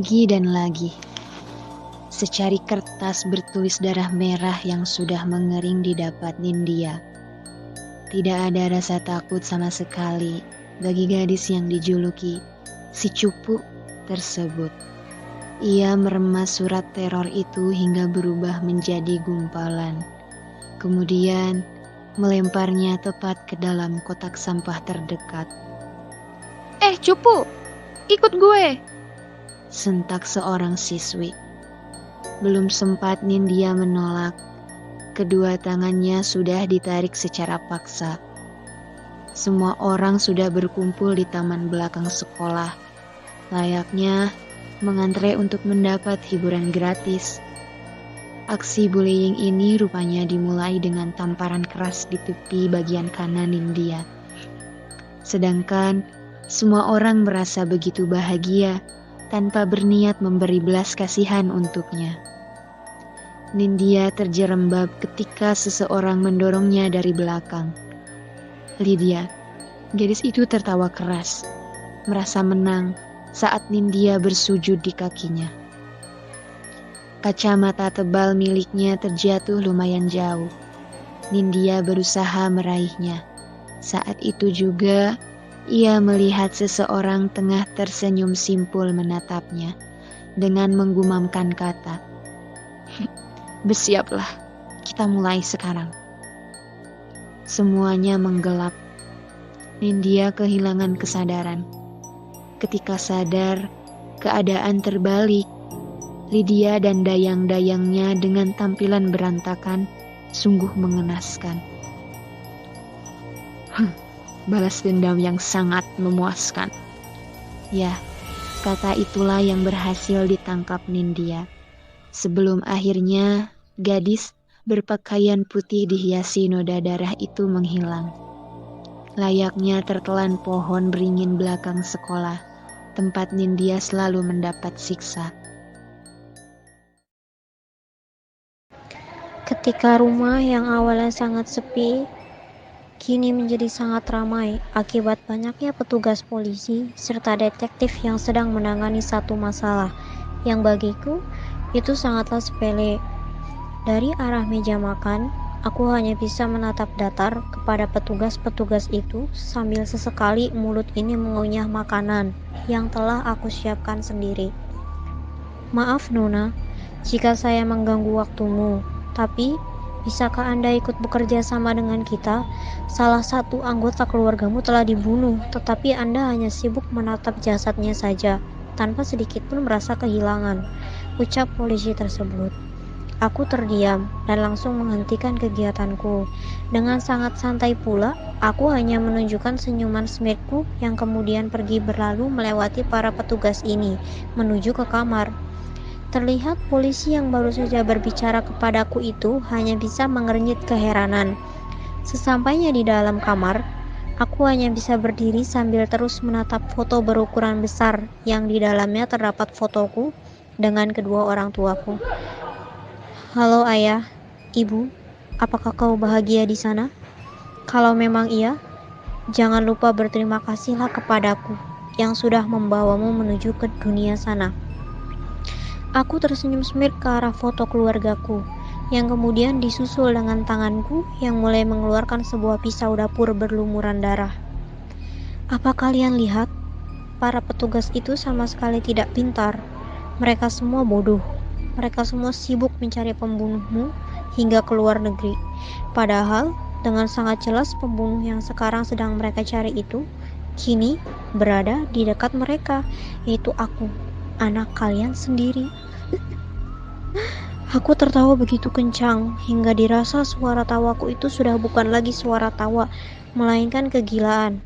Lagi dan lagi, secari kertas bertulis darah merah yang sudah mengering didapat Nindya. Tidak ada rasa takut sama sekali bagi gadis yang dijuluki si cupu tersebut. Ia meremas surat teror itu hingga berubah menjadi gumpalan. Kemudian melemparnya tepat ke dalam kotak sampah terdekat. Cupu, ikut gue. Sentak seorang siswi. Belum sempat Nindya menolak, kedua tangannya sudah ditarik secara paksa. Semua orang sudah berkumpul di taman belakang sekolah, layaknya mengantre untuk mendapat hiburan gratis. Aksi bullying ini rupanya dimulai dengan tamparan keras di tepi bagian kanan Nindya. Sedangkan semua orang merasa begitu bahagia tanpa berniat memberi belas kasihan untuknya. Nindya terjerembab ketika seseorang mendorongnya dari belakang. Lydia, gadis itu tertawa keras, merasa menang saat Nindya bersujud di kakinya. Kacamata tebal miliknya terjatuh lumayan jauh. Nindya berusaha meraihnya. Saat itu juga ia melihat seseorang tengah tersenyum simpul menatapnya dengan menggumamkan kata, "Bersiaplah, kita mulai sekarang." Semuanya menggelap. Nindya kehilangan kesadaran. Ketika sadar, keadaan terbalik. Lydia dan dayang-dayangnya dengan tampilan berantakan sungguh mengenaskan. Balas dendam yang sangat memuaskan. Ya, kata itulah yang berhasil ditangkap Nindya. Sebelum akhirnya gadis berpakaian putih dihiasi noda darah itu menghilang. Layaknya tertelan pohon beringin belakang sekolah, tempat Nindya selalu mendapat siksa. Ketika rumah yang awalnya sangat sepi, kini menjadi sangat ramai akibat banyaknya petugas polisi serta detektif yang sedang menangani satu masalah yang bagiku itu sangatlah sepele. Dari arah meja makan, aku hanya bisa menatap datar kepada petugas-petugas itu sambil sesekali mulut ini mengunyah makanan yang telah aku siapkan sendiri. Maaf Nona, jika saya mengganggu waktumu, tapi bisakah Anda ikut bekerja sama dengan kita? Salah satu anggota keluargamu telah dibunuh, tetapi Anda hanya sibuk menatap jasadnya saja, tanpa sedikit pun merasa kehilangan, ucap polisi tersebut. Aku terdiam dan langsung menghentikan kegiatanku. Dengan sangat santai pula, aku hanya menunjukkan senyuman smirkku yang kemudian pergi berlalu melewati para petugas ini, menuju ke kamar. Terlihat polisi yang baru saja berbicara kepadaku itu hanya bisa mengernyit keheranan. Sesampainya di dalam kamar, aku hanya bisa berdiri sambil terus menatap foto berukuran besar yang di dalamnya terdapat fotoku dengan kedua orang tuaku. Halo ayah, ibu, apakah kau bahagia di sana? Kalau memang iya, jangan lupa berterima kasihlah kepadaku yang sudah membawamu menuju ke dunia sana. Aku tersenyum smirk ke arah foto keluargaku, yang kemudian disusul dengan tanganku yang mulai mengeluarkan sebuah pisau dapur berlumuran darah. Apa kalian lihat? Para petugas itu sama sekali tidak pintar. Mereka semua bodoh. Mereka semua sibuk mencari pembunuhmu hingga ke luar negeri. Padahal, dengan sangat jelas pembunuh yang sekarang sedang mereka cari itu, kini berada di dekat mereka, yaitu aku, anak kalian sendiri. Aku tertawa begitu kencang hingga dirasa suara tawaku itu sudah bukan lagi suara tawa, melainkan kegilaan.